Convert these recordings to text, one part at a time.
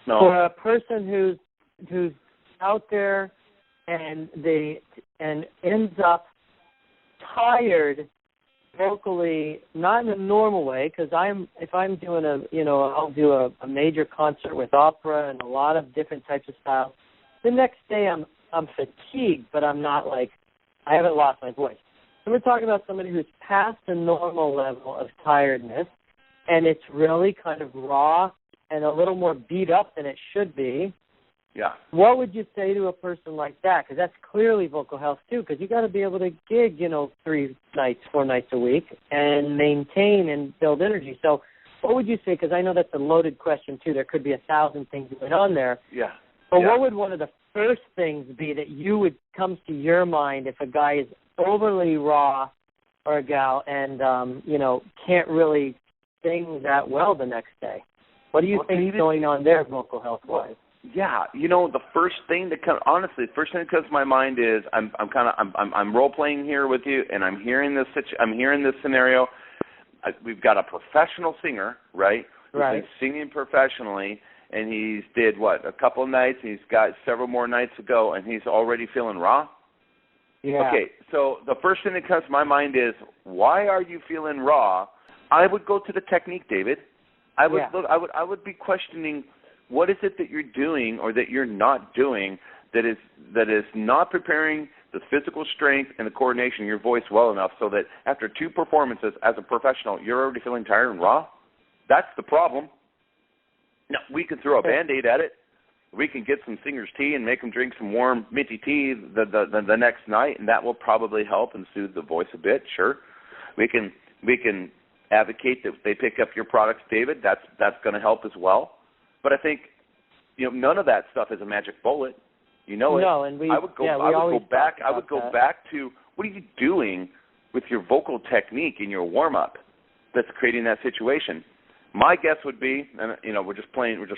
No. For a person who's out there and ends up tired vocally, not in a normal way, because if I'm doing I'll do a major concert with opera and a lot of different types of styles. The next day I'm fatigued, but I'm not I haven't lost my voice. So we're talking about somebody who's past the normal level of tiredness, and it's really kind of raw and a little more beat up than it should be. Yeah. What would you say to a person like that? Because that's clearly vocal health too, because you got to be able to gig, 4 nights a week and maintain and build energy. So what would you say? Because I know that's a loaded question too. There could be 1,000 things going on there. Yeah. But what would one of the first things be that comes to your mind if a guy is overly raw or a gal and, can't really sing that well the next day? What do you think is going on there vocal health-wise? Yeah, the first thing that comes to my mind is I'm role playing here with you, and I'm hearing this scenario. We've got a professional singer, right? Right. Who's singing professionally, and he's did a couple of nights. And he's got several more nights to go, and he's already feeling raw. Yeah. Okay, so the first thing that comes to my mind is, why are you feeling raw? I would go to the technique, David. I would be questioning, what is it that you're doing or that you're not doing that is not preparing the physical strength and the coordination of your voice well enough so that after 2 performances as a professional, you're already feeling tired and raw? That's the problem. Now, we can throw a Band-Aid at it. We can get some singer's tea and make them drink some warm minty tea the next night, and that will probably help and soothe the voice a bit, sure. We can advocate that they pick up your products, David. That's going to help as well. But I think, none of that stuff is a magic bullet. You know it. No, and I would go back to, what are you doing with your vocal technique in your warm up that's creating that situation? My guess would be, and we're just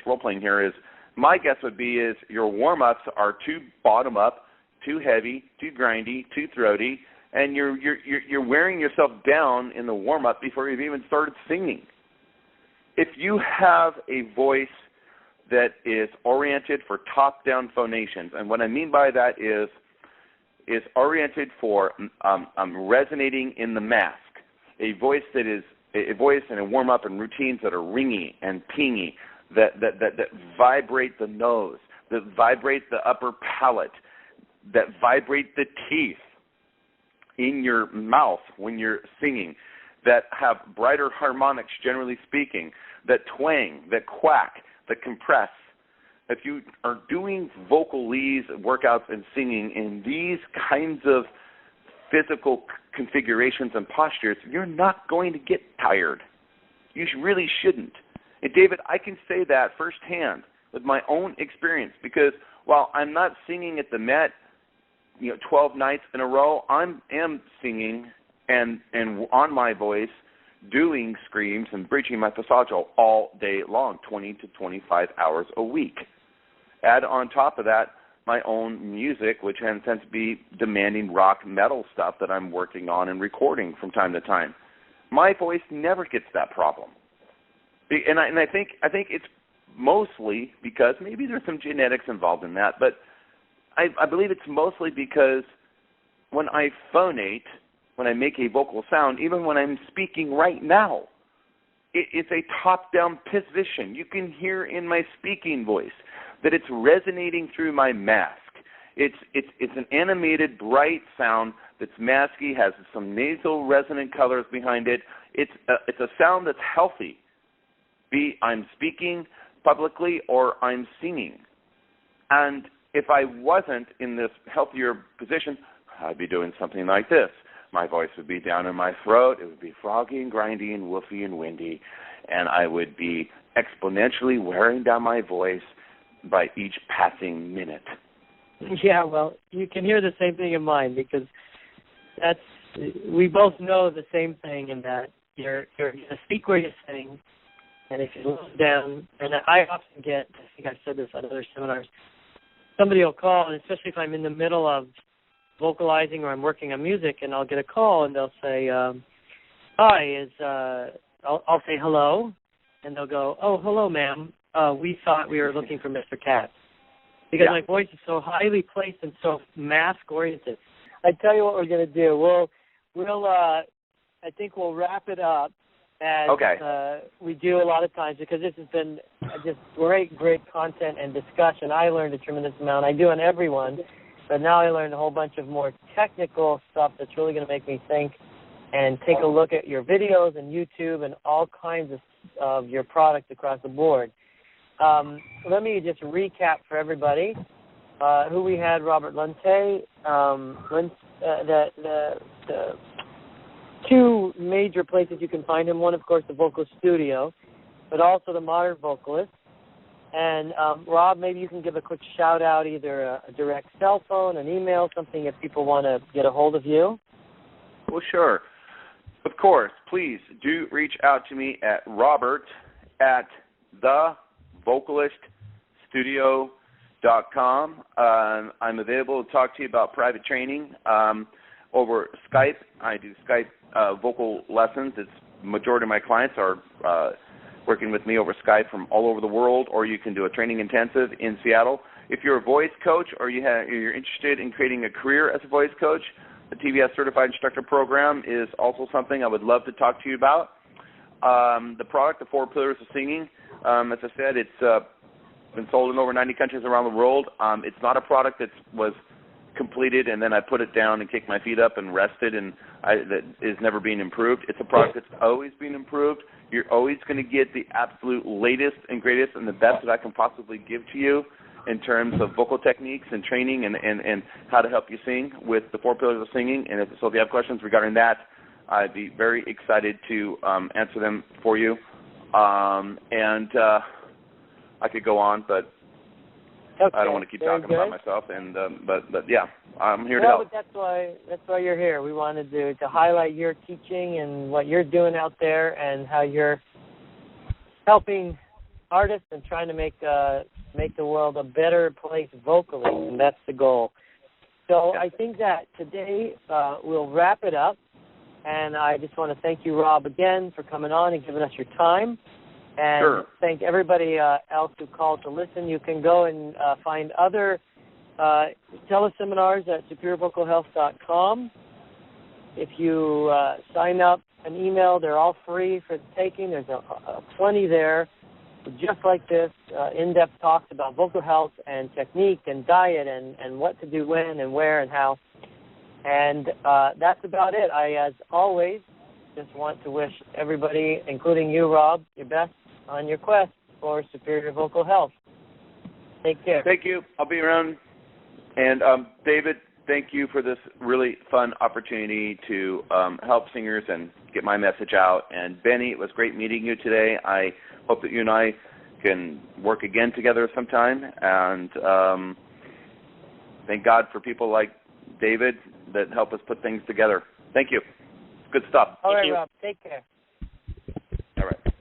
role playing here, is my guess would be is your warm ups are too bottom up, too heavy, too grindy, too throaty, and you're wearing yourself down in the warm up before you've even started singing. If you have a voice that is oriented for top-down phonations, and what I mean by that is oriented for resonating in the mask, a voice that is a voice and a warm-up and routines that are ringy and pingy, that vibrate the nose, that vibrate the upper palate, that vibrate the teeth in your mouth when you're singing, that have brighter harmonics, generally speaking, that twang, that quack, that compress. If you are doing vocal leads, workouts, and singing in these kinds of physical configurations and postures, you're not going to get tired. You really shouldn't. And David, I can say that firsthand with my own experience, because while I'm not singing at the Met, 12 nights in a row, I am singing and on my voice, doing screams and breaching my passaggio all day long, 20 to 25 hours a week. Add on top of that my own music, which tends to be demanding rock metal stuff that I'm working on and recording from time to time. My voice never gets that problem. And I think it's mostly because maybe there's some genetics involved in that, but I believe it's mostly because when I phonate, when I make a vocal sound, even when I'm speaking right now, it's a top-down position. You can hear in my speaking voice that it's resonating through my mask. It's an animated, bright sound that's masky, has some nasal resonant colors behind it. It's a sound that's healthy. Be I'm speaking publicly or I'm singing. And if I wasn't in this healthier position, I'd be doing something like this. My voice would be down in my throat. It would be froggy and grindy and woofy and windy. And I would be exponentially wearing down my voice by each passing minute. Yeah, well, you can hear the same thing in mine, because we both know the same thing, in that you're going to speak where you sing, and if you look down, and I often get, I think I've said this on other seminars, somebody will call, and especially if I'm in the middle of vocalizing or I'm working on music, and I'll get a call, and they'll say, hi, I'll say hello, and they'll go, oh, hello, ma'am. we thought we were looking for Mr. Katz because my voice is so highly placed and so mask-oriented. I tell you what we're going to do. We'll I think we'll wrap it up as we do a lot of times because this has been just great content and discussion. I learned a tremendous amount. I do on everyone, but now I learned a whole bunch of more technical stuff that's really going to make me think and take a look at your videos and YouTube and all kinds of your products across the board. Let me just recap for everybody who we had. Robert Lunte, the two major places you can find him. One, of course, the Vocalist Studio, but also the Modern Vocalist. And Rob, maybe you can give a quick shout-out, either a direct cell phone, an email, something if people want to get a hold of you. Well, sure. Of course, please do reach out to me at robert@thevocaliststudio.com. I'm available to talk to you about private training over Skype. I do Skype vocal lessons. It's majority of my clients are working with me over Skype from all over the world, or you can do a training intensive in Seattle. If you're a voice coach or you're interested in creating a career as a voice coach, the TVS Certified Instructor Program is also something I would love to talk to you about. The product, the 4 Pillars of Singing, as I said, it's been sold in over 90 countries around the world. It's not a product that was completed and then I put it down and kicked my feet up and rested and that is never being improved. It's a product that's always being improved. You're always going to get the absolute latest and greatest and the best that I can possibly give to you in terms of vocal techniques and training and how to help you sing with the 4 Pillars of Singing. And if you have questions regarding that, I'd be very excited to answer them for you. And I could go on, but I don't want to keep talking about myself. And but yeah, I'm here to help. But that's why you're here. We wanted to highlight your teaching and what you're doing out there and how you're helping artists and trying to make the world a better place vocally, and that's the goal. So I think that today we'll wrap it up, and I just want to thank you, Rob, again for coming on and giving us your time, and thank everybody else who called to listen. You can go and find other teleseminars at superiorvocalhealth.com. If you sign up an email, they're all free for the taking. There's plenty there. Just like this, in-depth talks about vocal health and technique and diet and what to do when and where and how. And that's about it. I, as always, just want to wish everybody, including you, Rob, your best on your quest for superior vocal health. Take care. Thank you. I'll be around. And David, thank you for this really fun opportunity to help singers and get my message out. And Benny, it was great meeting you today. I hope that you and I can work again together sometime. And thank God for people like David that help us put things together. Thank you. Good stuff. All right, Rob. Take care. All right.